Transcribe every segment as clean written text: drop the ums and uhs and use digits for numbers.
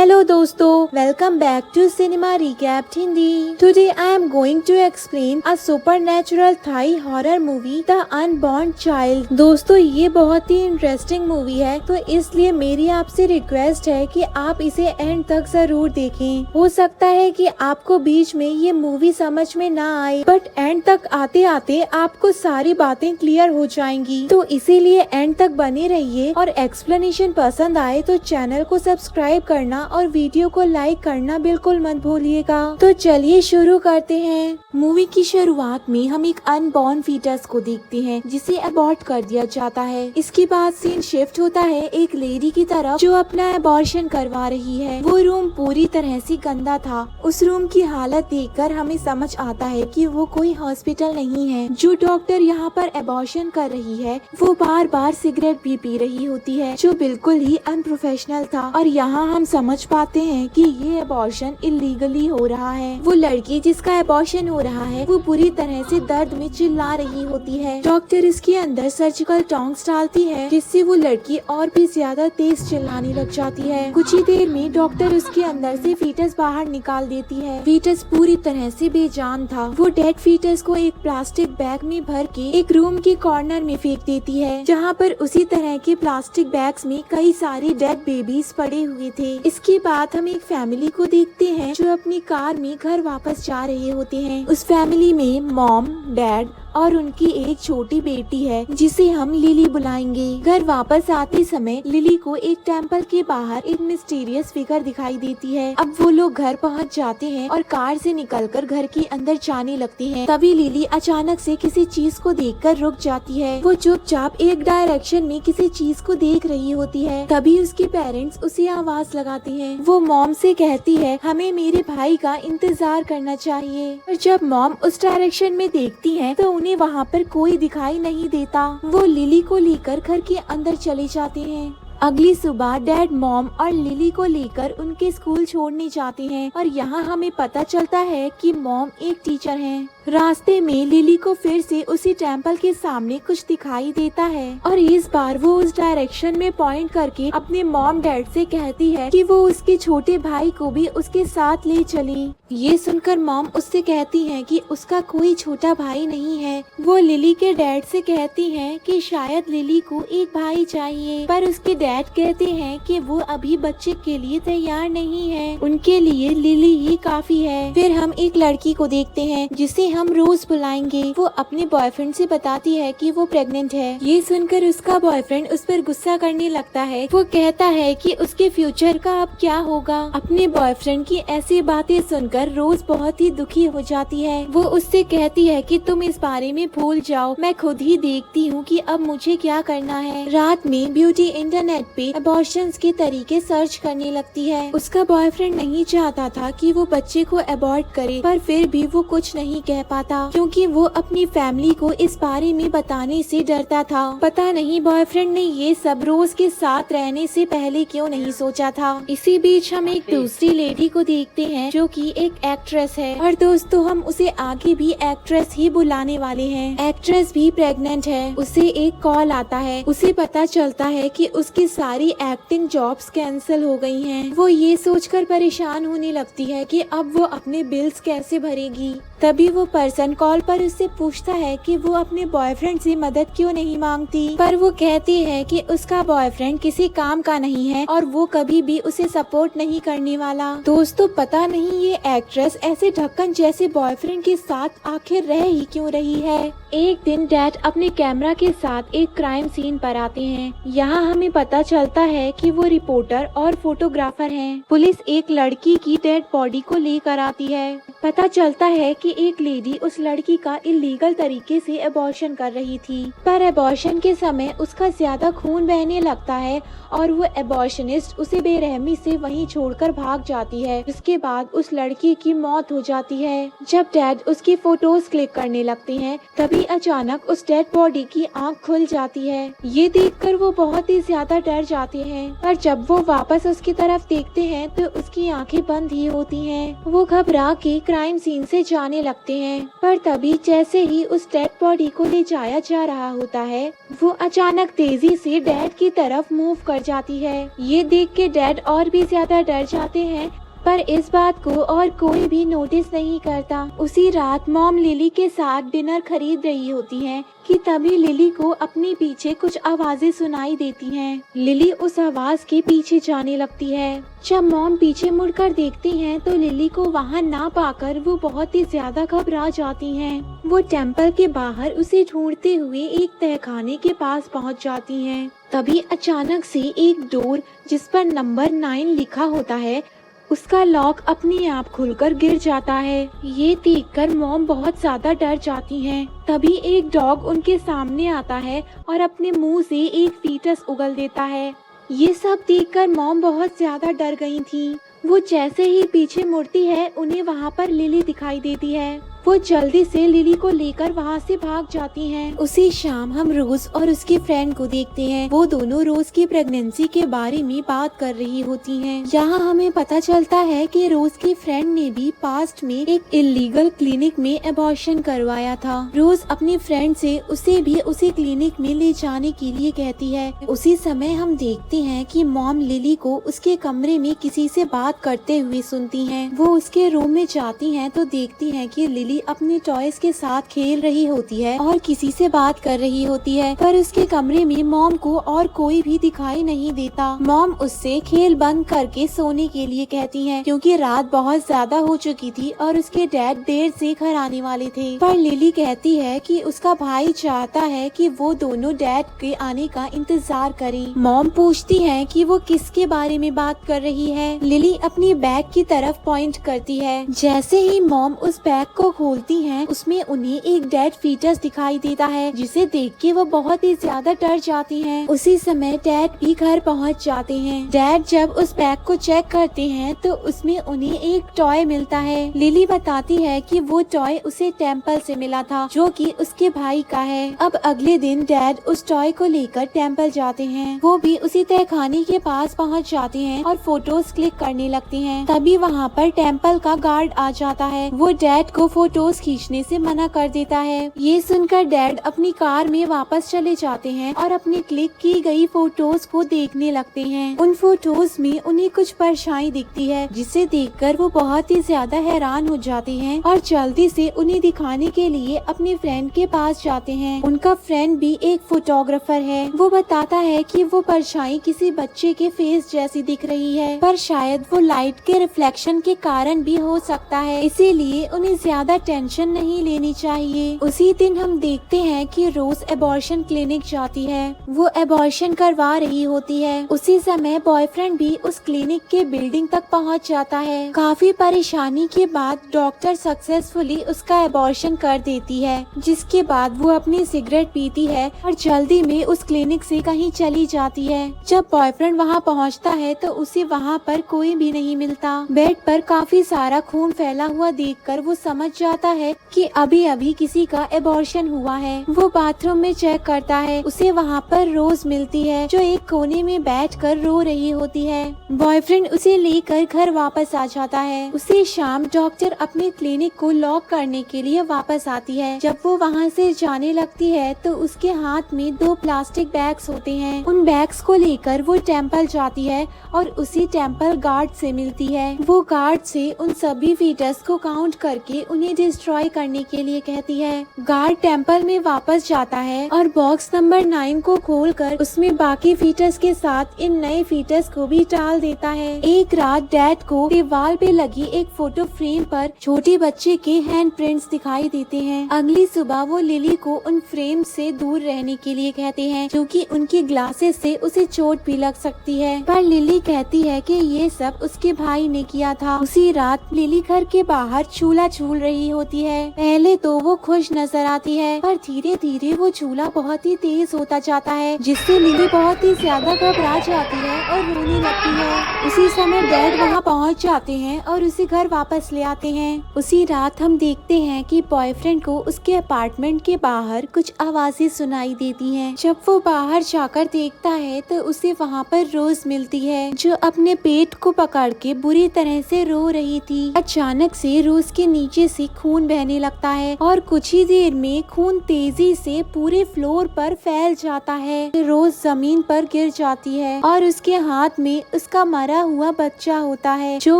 Hello दोस्तों, welcome back to Cinema Recapped Hindi. Today I am going to explain a supernatural Thai horror movie, The Unborn Child. दोस्तों ये बहुत ही interesting movie है, तो इसलिए मेरी आपसे रिक्वेस्ट है कि आप इसे एंड तक जरूर देखें। हो सकता है कि आपको बीच में ये मूवी समझ में ना आए, बट एंड तक आते आते आपको सारी बातें क्लियर हो जाएंगी। तो इसीलिए एंड तक बने रहिए और एक्सप्लेनेशन पसंद आए तो चैनल को सब्सक्राइब करना और वीडियो को लाइक करना बिल्कुल मत भूलिएगा। तो चलिए शुरू करते हैं। मूवी की शुरुआत में हम एक अनबॉर्न फीटस को देखते हैं जिसे अबॉर्ट कर दिया जाता है। इसके बाद सीन शिफ्ट होता है एक लेडी की तरफ जो अपना अबॉर्शन करवा रही है। वो रूम पूरी तरह से गंदा था। उस रूम की हालत देखकर हमें समझ आता है कि वो कोई हॉस्पिटल नहीं है। जो डॉक्टर यहाँ पर अबॉर्शन कर रही है वो बार बार सिगरेट भी पी रही होती है, जो बिल्कुल ही अनप्रोफेशनल था। और यहाँ हम समझ पाते हैं कि ये अबॉर्शन इलीगली हो रहा है। वो लड़की जिसका अबॉर्शन हो रहा है वो बुरी तरह से दर्द में चिल्ला रही होती है। डॉक्टर इसके अंदर सर्जिकल टोंग्स डालती है जिससे वो लड़की और भी ज्यादा तेज चिल्लाने लग जाती है। कुछ ही देर में डॉक्टर उसके अंदर से फीटस बाहर निकाल देती है। फीटस पूरी तरह से बेजान था। वो डेड फीटस को एक प्लास्टिक बैग में भर के एक रूम के कॉर्नर में फेंक देती है, जहाँ पर उसी तरह के प्लास्टिक बैग्स में कई सारे डेड बेबीज पड़े हुए थे। इसके बाद हम एक फैमिली को देखते हैं जो अपनी कार में घर वापस जा रहे होते हैं। उस फैमिली में मॉम, डैड और उनकी एक छोटी बेटी है जिसे हम लिली बुलाएंगे। घर वापस आते समय लिली को एक टेम्पल के बाहर एक मिस्टीरियस फिगर दिखाई देती है। अब वो लोग घर पहुंच जाते हैं और कार से निकलकर घर के अंदर जाने लगते हैं। तभी लिली अचानक से किसी चीज को देखकर रुक जाती है। वो चुपचाप एक डायरेक्शन में किसी चीज को देख रही होती है। तभी उसके पेरेंट्स उसे आवाज लगाते हैं। वो मॉम से कहती है हमें मेरे भाई का इंतजार करना चाहिए। और जब मॉम उस डायरेक्शन में देखती है तो उन्हें वहाँ पर कोई दिखाई नहीं देता। वो लिली को लेकर घर के अंदर चले जाते हैं। अगली सुबह डैड, मॉम और लिली को लेकर उनके स्कूल छोड़ने जाते हैं और यहाँ हमें पता चलता है कि मॉम एक टीचर हैं। रास्ते में लिली को फिर से उसी टेम्पल के सामने कुछ दिखाई देता है और इस बार वो उस डायरेक्शन में पॉइंट करके अपने मॉम डैड से कहती है कि वो उसके छोटे भाई को भी उसके साथ ले चले। ये सुनकर मॉम उससे कहती है कि उसका कोई छोटा भाई नहीं है। वो लिली के डैड से कहती है कि शायद लिली को एक भाई चाहिए, पर उसके डैड कहते हैं कि वो अभी बच्चे के लिए तैयार नहीं है, उनके लिए लिली ही काफी है। फिर हम एक लड़की को देखते हैं जिसे हम रोज बुलाएंगे। वो अपने बॉयफ्रेंड से बताती है कि वो प्रेग्नेंट है। ये सुनकर उसका बॉयफ्रेंड उस पर गुस्सा करने लगता है। वो कहता है कि उसके फ्यूचर का अब क्या होगा। अपने बॉयफ्रेंड की ऐसी बातें सुनकर रोज बहुत ही दुखी हो जाती है। वो उससे कहती है कि तुम इस बारे में भूल जाओ, मैं खुद ही देखती हूँ कि अब मुझे क्या करना है। रात में ब्यूटी इंटरनेट पे अबॉर्शंस के तरीके सर्च करने लगती है। उसका बॉयफ्रेंड नहीं चाहता था कि वो बच्चे को अबॉर्ट करे, पर फिर भी वो कुछ नहीं कह पाता क्योंकि वो अपनी फैमिली को इस बारे में बताने से डरता था। पता नहीं बॉयफ्रेंड ने ये सब रोज के साथ रहने से पहले क्यों नहीं सोचा था। इसी बीच हम एक दूसरी लेडी को देखते हैं जो कि एक एक्ट्रेस है और दोस्तों हम उसे आगे भी एक्ट्रेस ही बुलाने वाले हैं। एक्ट्रेस भी प्रेग्नेंट है। उसे एक कॉल आता है। उसे पता चलता है कि उसकी सारी एक्टिंग जॉब्स कैंसिल हो गई हैं। वो ये सोचकर परेशान होने लगती है कि अब वो अपने बिल्स कैसे भरेगी। तभी वो पर्सन कॉल पर उससे पूछता है कि वो अपने बॉयफ्रेंड से मदद क्यों नहीं मांगती, पर वो कहती है कि उसका बॉयफ्रेंड किसी काम का नहीं है और वो कभी भी उसे सपोर्ट नहीं करने वाला। दोस्तों पता नहीं ये एक्ट्रेस ऐसे ढक्कन जैसे बॉयफ्रेंड के साथ आखिर रह ही क्यों रही है। एक दिन डैड अपने कैमरा के साथ एक क्राइम सीन पर आते हैं। यहाँ हमें पता चलता है कि वो रिपोर्टर और फोटोग्राफर हैं। पुलिस एक लड़की की डेड बॉडी को लेकर आती है। पता चलता है कि एक लेडी उस लड़की का इलीगल तरीके से अबॉर्शन कर रही थी, पर अबॉर्शन के समय उसका ज्यादा खून बहने लगता है और वो अबॉर्शनिस्ट उसे बेरहमी से वहीं छोड़कर भाग जाती है। उसके बाद उस लड़की की मौत हो जाती है। जब डैड उसकी फोटोज क्लिक करने लगते हैं तभी अचानक उस डेड बॉडी की आंख खुल जाती है। ये देखकर वो बहुत ही ज्यादा डर जाते हैं, पर जब वो वापस उसकी तरफ देखते हैं तो उसकी आंखें बंद ही होती हैं। वो घबरा के क्राइम सीन से जाने लगते हैं। पर तभी जैसे ही उस डेड बॉडी को ले जाया जा रहा होता है, वो अचानक तेजी से डैड की तरफ मूव कर जाती है। ये देख के डैड और भी ज्यादा डर जाते हैं, पर इस बात को और कोई भी नोटिस नहीं करता। उसी रात मॉम लिली के साथ डिनर खरीद रही होती हैं कि तभी लिली को अपने पीछे कुछ आवाजें सुनाई देती हैं। लिली उस आवाज के पीछे जाने लगती है। जब मॉम पीछे मुड़कर देखती हैं तो लिली को वहां ना पाकर वो बहुत ही ज्यादा घबरा जाती हैं। वो टेम्पल के बाहर उसे ढूंढते हुए एक तहखाने के पास पहुंच जाती हैं। तभी अचानक से एक डोर जिस पर नंबर 9 लिखा होता है, उसका लॉक अपने आप खुलकर गिर जाता है। ये देखकर मॉम बहुत ज्यादा डर जाती हैं। तभी एक डॉग उनके सामने आता है और अपने मुंह से एक फीटस उगल देता है। ये सब देखकर मॉम बहुत ज्यादा डर गई थी। वो जैसे ही पीछे मुड़ती है, उन्हें वहाँ पर लिली दिखाई देती है। वो जल्दी से लिली को लेकर वहाँ से भाग जाती हैं। उसी शाम हम रोज और उसकी फ्रेंड को देखते हैं। वो दोनों रोज की प्रेगनेंसी के बारे में बात कर रही होती हैं। यहाँ हमें पता चलता है कि रोज की फ्रेंड ने भी पास्ट में एक इलीगल क्लिनिक में एबॉर्शन करवाया था। रोज अपनी फ्रेंड से उसे भी उसी क्लिनिक में ले जाने के लिए कहती है। उसी समय हम देखते हैं कि मॉम लिली को उसके कमरे में किसी से बात करते हुए सुनती हैं। वो उसके रूम में जाती हैं तो देखती हैं कि लिली अपने टॉयज के साथ खेल रही होती है और किसी से बात कर रही होती है, पर उसके कमरे में मॉम को और कोई भी दिखाई नहीं देता। मॉम उससे खेल बंद करके सोने के लिए कहती हैं, क्योंकि रात बहुत ज्यादा हो चुकी थी और उसके डैड देर से घर आने वाले थे। पर लिली कहती है कि उसका भाई चाहता है कि वो दोनों डैड के आने का इंतजार करें। मॉम पूछती है कि वो किसके बारे में बात कर रही है। लिली अपनी बैग की तरफ पॉइंट करती है। जैसे ही मॉम उस बैग को खोलती हैं, उसमें उन्हें एक डेड फीटस दिखाई देता है, जिसे देख के वो बहुत ही ज्यादा डर जाती हैं। उसी समय डैड भी घर पहुंच जाते हैं। डैड जब उस बैग को चेक करते हैं तो उसमें उन्हें एक टॉय मिलता है। लिली बताती है कि वो टॉय उसे टेम्पल से मिला था, जो कि उसके भाई का है। अब अगले दिन डैड उस टॉय को लेकर टेम्पल जाते हैं। वो भी उसी तहखाने के पास पहुंच जाते हैं और फोटोज क्लिक करने लगते हैं। तभी वहाँ पर टेम्पल का गार्ड आ जाता है। वो डैड को फोटोज खींचने से मना कर देता है। ये सुनकर डैड अपनी कार में वापस चले जाते हैं और अपनी क्लिक की गई फोटोज को देखने लगते हैं। उन फोटोज में उन्हें कुछ परछाई दिखती है, जिसे देखकर वो बहुत ही ज्यादा हैरान हो जाते हैं और जल्दी से उन्हें दिखाने के लिए अपने फ्रेंड के पास जाते हैं। उनका फ्रेंड भी एक फोटोग्राफर है। वो बताता है कि वो परछाई किसी बच्चे के फेस जैसी दिख रही है, पर शायद वो लाइट के रिफ्लेक्शन के कारण भी हो सकता है, इसीलिए उन्हें ज्यादा टेंशन नहीं लेनी चाहिए। उसी दिन हम देखते हैं कि रोज एबॉर्शन क्लिनिक जाती है। वो एबॉर्शन करवा रही होती है। उसी समय बॉयफ्रेंड भी उस क्लिनिक के बिल्डिंग तक पहुंच जाता है। काफी परेशानी के बाद डॉक्टर सक्सेसफुली उसका एबॉर्शन कर देती है, जिसके बाद वो अपनी सिगरेट पीती है और जल्दी में उस क्लिनिक से कहीं चली जाती है। जब बॉयफ्रेंड वहाँ पहुँचता है तो उसे वहाँ पर कोई भी नहीं मिलता। बेड पर काफी सारा खून फैला हुआ देखकर वो समझ जाता है कि अभी अभी किसी का एबॉर्शन हुआ है। वो बाथरूम में चेक करता है। उसे वहाँ पर रोज मिलती है, जो एक कोने में बैठकर रो रही होती है। बॉयफ्रेंड उसे लेकर घर वापस आ जाता है। उसी शाम डॉक्टर अपने क्लिनिक को लॉक करने के लिए वापस आती है। जब वो वहाँ से जाने लगती है तो उसके हाथ में 2 प्लास्टिक बैग्स होते हैं। उन बैग्स को लेकर वो टेम्पल जाती है और उसी टेम्पल गार्ड से मिलती है। वो गार्ड से उन सभी फीटस को काउंट करके उन्हें डिस्ट्रॉय करने के लिए कहती है। गार्ड टेम्पल में वापस जाता है और बॉक्स नंबर 9 को खोलकर उसमें बाकी फीटस के साथ इन नए फीटस को भी डाल देता है। एक रात डैड को दीवार पे लगी एक फोटो फ्रेम पर छोटे बच्चे के हैंड प्रिंट्स दिखाई देते हैं। अगली सुबह वो लिली को उन फ्रेम से दूर रहने के लिए कहते हैं, क्योंकि उनकी ग्लासेस से उसे चोट भी लग सकती है। पर लिली कहती है कि ये सब उसके भाई ने किया था। उसी रात लिली घर के बाहर चूल्हा झूल रही रही होती है। पहले तो वो खुश नजर आती है, पर धीरे धीरे वो चूल्हा बहुत ही तेज होता जाता है, जिससे लिली बहुत ही ज्यादा घबरा जाती है और रोने लगती है। उसी समय डैड वहाँ पहुँच जाते हैं और उसे घर वापस ले आते हैं। उसी रात हम देखते हैं कि बॉयफ्रेंड को उसके अपार्टमेंट के बाहर कुछ आवाजें सुनाई देती हैं। जब वो बाहर जाकर देखता है तो उसे वहाँ पर रोज मिलती है, जो अपने पेट को पकड़ के बुरी तरह से रो रही थी। अचानक से रोज के नीचे से खून बहने लगता है और कुछ ही देर में खून तेजी से पूरे फ्लोर पर फैल जाता है। रोज जमीन पर गिर जाती है और उसके हाथ में उसका मरा हुआ बच्चा होता है, जो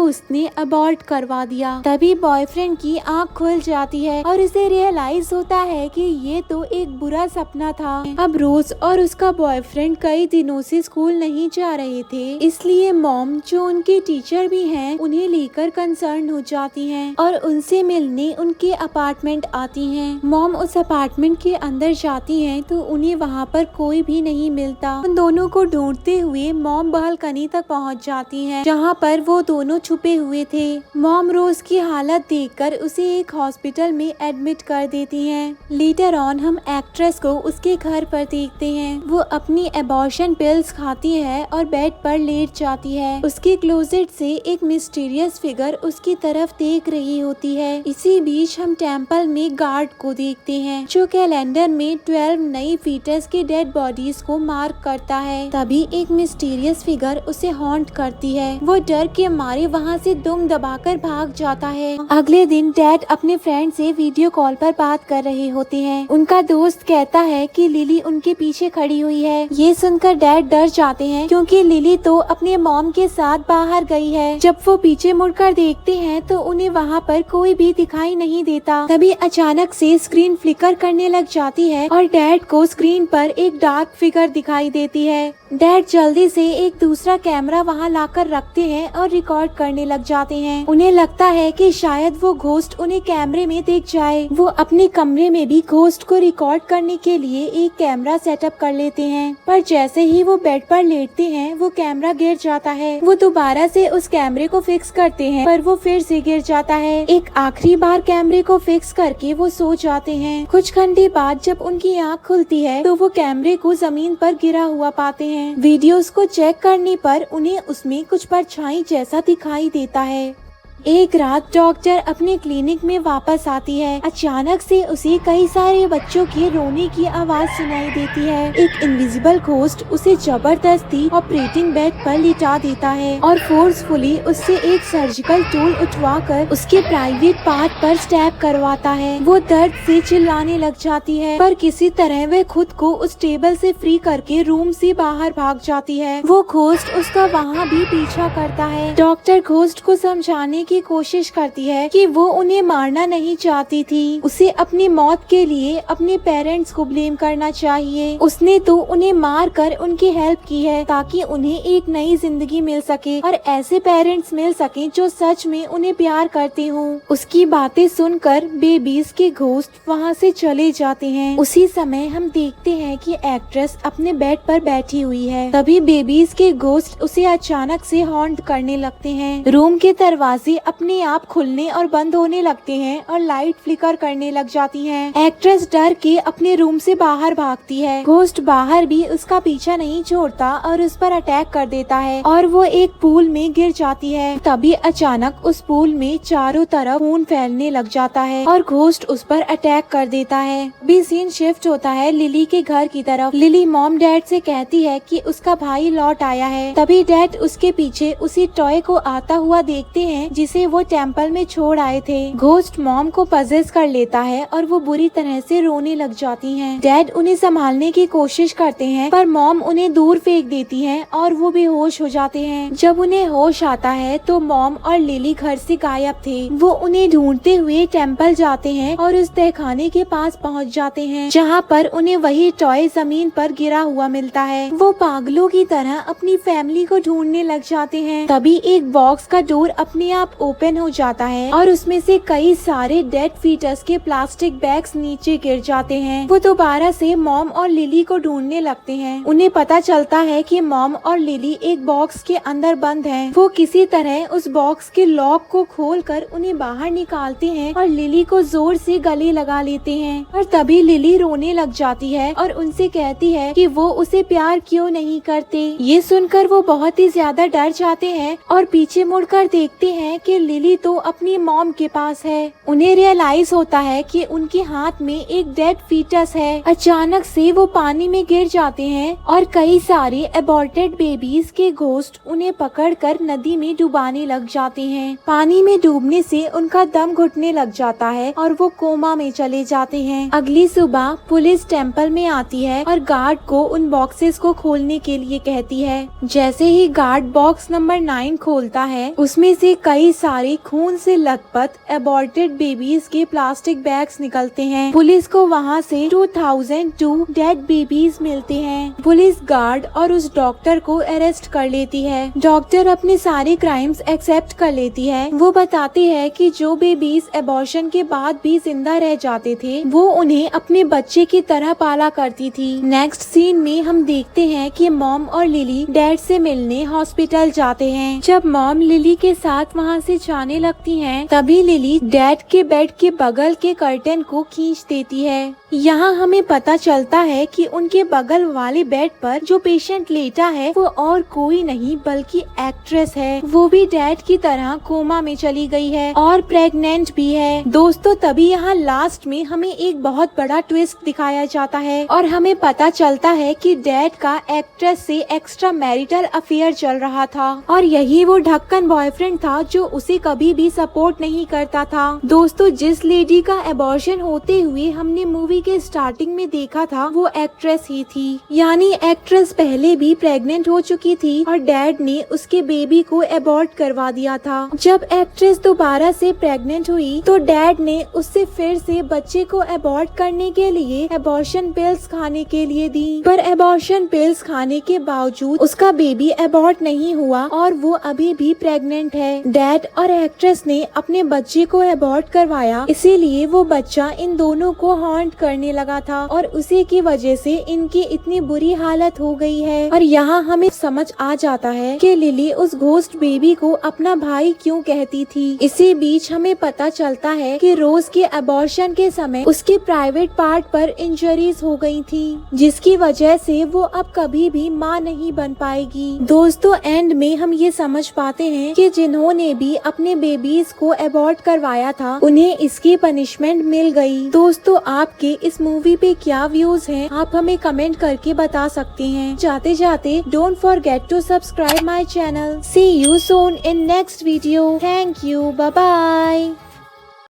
उसने अबॉर्ट करवा दिया। तभी बॉयफ्रेंड की आँख खुल जाती है और उसे रियलाइज होता है कि ये तो एक बुरा सपना था। अब रोज और उसका बॉयफ्रेंड कई दिनों से स्कूल नहीं जा रहे थे, इसलिए मॉम, जो उनकी टीचर भी हैं, उन्हें लेकर कंसर्न हो जाती हैं और उनसे मिलने उनके अपार्टमेंट आती हैं। मॉम उस अपार्टमेंट के अंदर जाती हैं तो उन्हें वहाँ पर कोई भी नहीं मिलता। उन दोनों को ढूंढते हुए मॉम बालकनी तक पहुँच जाती हैं, जहाँ पर वो दोनों छुपे हुए थे। मॉम रोज की हालत देखकर उसे एक हॉस्पिटल में एडमिट कर देती हैं। लेटर ऑन हम एक्ट्रेस को उसके घर पर देखते हैं। वो अपनी एबॉर्शन पिल्स खाती है और बेड पर लेट जाती है। उसके क्लोजेट से एक मिस्टीरियस फिगर उसकी तरफ देख रही होती है। इसी बीच हम टेम्पल में गार्ड को देखते हैं, जो कैलेंडर में 12 नई फीटस के डेड बॉडीज को मार्क करता है। तभी एक मिस्टीरियस फिगर उसे हॉन्ट करती है। वो डर के मारे वहाँ से दुम दबाकर भाग जाता है। अगले दिन डैड अपने फ्रेंड से वीडियो कॉल पर बात कर रहे होते हैं। उनका दोस्त कहता है कि लिली उनके पीछे खड़ी हुई है। ये सुनकर डैड डर जाते हैं, क्योंकि लिली तो अपने मॉम के साथ बाहर गई है। जब वो पीछे मुड़कर देखते हैं तो उन्हें वहाँ पर कोई भी दिखाई नहीं देता। तभी अचानक से स्क्रीन फ्लिकर करने लग जाती है और डैड को स्क्रीन पर एक डार्क फिगर दिखाई देती है। डैड जल्दी से एक दूसरा कैमरा वहाँ लाकर रखते हैं और रिकॉर्ड करने लग जाते हैं। उन्हें लगता है कि शायद वो घोस्ट उन्हें कैमरे में देख जाए। वो अपने कमरे में भी घोस्ट को रिकॉर्ड करने के लिए एक कैमरा सेटअप कर लेते हैं, पर जैसे ही वो बेड पर लेटते हैं वो कैमरा गिर जाता है। वो दोबारा से उस कैमरे को फिक्स करते हैं, पर वो फिर से गिर जाता है। एक आखिरी बार कैमरे को फिक्स करके वो सो जाते हैं। कुछ घंटे बाद जब उनकी आँख खुलती है तो वो कैमरे को जमीन पर गिरा हुआ पाते हैं। वीडियोस को चेक करने पर उन्हें उसमें कुछ परछाई जैसा दिखाई देता है। एक रात डॉक्टर अपने क्लिनिक में वापस आती है। अचानक से उसे कई सारे बच्चों के रोने की आवाज सुनाई देती है। एक इनविजिबल घोस्ट उसे जबरदस्ती ऑपरेटिंग बेड पर लिटा देता है और फोर्सफुली उससे एक सर्जिकल टूल उठवाकर उसके प्राइवेट पार्ट पर स्टैब करवाता है। वो दर्द से चिल्लाने लग जाती है, पर किसी तरह वह खुद को उस टेबल से फ्री करके रूम से बाहर भाग जाती है। वो घोस्ट उसका वहाँ भी पीछा करता है। डॉक्टर घोस्ट को समझाने की कोशिश करती है कि वो उन्हें मारना नहीं चाहती थी। उसे अपनी मौत के लिए अपने पेरेंट्स को ब्लेम करना चाहिए। उसने तो उन्हें मार कर उनकी हेल्प की है ताकि उन्हें एक नई जिंदगी मिल सके और ऐसे पेरेंट्स मिल सके जो सच में उन्हें प्यार करते हों। उसकी बातें सुनकर बेबीज के घोस्ट वहाँ से चले जाते हैं। उसी समय हम देखते हैं कि एक्ट्रेस अपने बेड पर बैठी हुई है। तभी बेबीज के घोस्ट उसे अचानक से हॉन्ट करने लगते हैं। रूम के दरवाजे अपने आप खुलने और बंद होने लगते हैं और लाइट फ्लिकर करने लग जाती हैं। एक्ट्रेस डर के अपने रूम से बाहर भागती है। घोस्ट बाहर भी उसका पीछा नहीं छोड़ता और उस पर अटैक कर देता है और वो एक पूल में गिर जाती है। तभी अचानक उस पूल में चारों तरफ खून फैलने लग जाता है और घोस्ट उस पर अटैक कर देता है। भी सीन शिफ्ट होता है लिली के घर की तरफ। लिली मॉम डैड से कहती है कि उसका भाई लौट आया है। तभी डैड उसके पीछे उसी टॉय को आता हुआ देखते हैं जिसे वो टेम्पल में छोड़ आए थे। घोस्ट मॉम को पजेस कर लेता है और वो बुरी तरह से रोने लग जाती हैं। डैड उन्हें संभालने की कोशिश करते हैं, पर मॉम उन्हें दूर फेंक देती हैं और वो बेहोश हो जाते हैं। जब उन्हें होश आता है तो मॉम और लिली घर से गायब थे। वो उन्हें ढूंढते हुए टेम्पल जाते हैं और उस तहखाने के पास पहुंच जाते हैं, जहां पर उन्हें वही टॉय जमीन पर गिरा हुआ मिलता है। वो पागलों की तरह अपनी फैमिली को ढूंढने लग जाते हैं। तभी एक बॉक्स का डोर अपने आप ट्रैप ओपन हो जाता है और उसमें से कई सारे डेड फीटस के प्लास्टिक बैग्स नीचे गिर जाते हैं। वो दोबारा से मॉम और लिली को ढूंढने लगते हैं। उन्हें पता चलता है कि मॉम और लिली एक बॉक्स के अंदर बंद हैं। वो किसी तरह उस बॉक्स के लॉक को खोलकर उन्हें बाहर निकालते हैं और लिली को जोर से गले लगा लेते हैं। और तभी लिली रोने लग जाती है और उनसे कहती है कि वो उसे प्यार क्यों नहीं करते। ये सुनकर वो बहुत ही ज्यादा डर जाते हैं और पीछे मुड़कर देखते हैं कि लिली तो अपनी मॉम के पास है। उन्हें रियलाइज होता है कि उनके हाथ में एक डेड फीटस है। अचानक से वो पानी में गिर जाते हैं और कई सारे अबॉर्टेड बेबीज के घोस्ट उन्हें पकड़कर नदी में डुबाने लग जाते हैं। पानी में डूबने से उनका दम घुटने लग जाता है और वो कोमा में चले जाते हैं। अगली सुबह पुलिस टेम्पल में आती है और गार्ड को उन बॉक्सेस को खोलने के लिए कहती है। जैसे ही गार्ड बॉक्स नंबर 9 खोलता है, उसमें से कई सारे खून से लथपथ अबॉर्टेड बेबीज के प्लास्टिक बैग्स निकलते हैं। पुलिस को वहाँ से 2002 डेड बेबीज मिलते हैं। पुलिस गार्ड और उस डॉक्टर को अरेस्ट कर लेती है। डॉक्टर अपने सारे क्राइम्स एक्सेप्ट कर लेती है। वो बताती है कि जो बेबीज एबॉर्शन के बाद भी जिंदा रह जाते थे, वो उन्हें अपने बच्चे की तरह पाला करती थी। नेक्स्ट सीन में हम देखते हैं कि मॉम और लिली डैड से मिलने हॉस्पिटल जाते हैं। जब मॉम लिली के साथ वहाँ से जाने लगती हैं, तभी लिली डैड के बेड के बगल के कर्टन को खींच देती है। यहाँ हमें पता चलता है कि उनके बगल वाले बेड पर जो पेशेंट लेटा है वो और कोई नहीं बल्कि एक्ट्रेस है। वो भी डैड की तरह कोमा में चली गई है और प्रेग्नेंट भी है। दोस्तों, तभी यहाँ लास्ट में हमें एक बहुत बड़ा ट्विस्ट दिखाया जाता है और हमें पता चलता है कि डैड का एक्ट्रेस से एक्स्ट्रा मैरिटल अफेयर चल रहा था और यही वो ढक्कन बॉयफ्रेंड था जो उसे कभी भी सपोर्ट नहीं करता था। दोस्तों, जिस लेडी का एबॉर्शन होते हुए हमने मूवी के स्टार्टिंग में देखा था, वो एक्ट्रेस ही थी। यानी एक्ट्रेस पहले भी प्रेग्नेंट हो चुकी थी और डैड ने उसके बेबी को एबॉर्ट करवा दिया था। जब एक्ट्रेस दोबारा से प्रेग्नेंट हुई तो डैड ने उससे फिर से बच्चे को एबॉर्ट करने के लिए एबॉर्शन पिल्स खाने के लिए दी, पर एबॉर्शन पिल्स खाने के बावजूद उसका बेबी एबॉर्ट नहीं हुआ और वो अभी भी प्रेग्नेंट है। डैड और एक्ट्रेस ने अपने बच्चे को एबॉर्ट करवाया, इसीलिए वो बच्चा इन दोनों को हॉन्ट करने लगा था और उसी की वजह से इनकी इतनी बुरी हालत हो गई है। और यहाँ हमें समझ आ जाता है कि लिली उस घोस्ट बेबी को अपना भाई क्यों कहती थी। इसी बीच हमें पता चलता है कि रोज के एबॉर्शन के समय उसके प्राइवेट पार्ट पर इंजरीज हो गई थी, जिसकी वजह से वो अब कभी भी माँ नहीं बन पाएगी। दोस्तों, एंड में हम ये समझ पाते हैं कि जिन्होंने भी अपने बेबीज को एबॉर्ट करवाया था, उन्हें इसकी पनिशमेंट मिल गई। दोस्तों, आपके इस मूवी पे क्या व्यूज हैं, आप हमें कमेंट करके बता सकते हैं। जाते जाते don't forget to subscribe my channel. See you soon in next video. Thank you. Bye bye.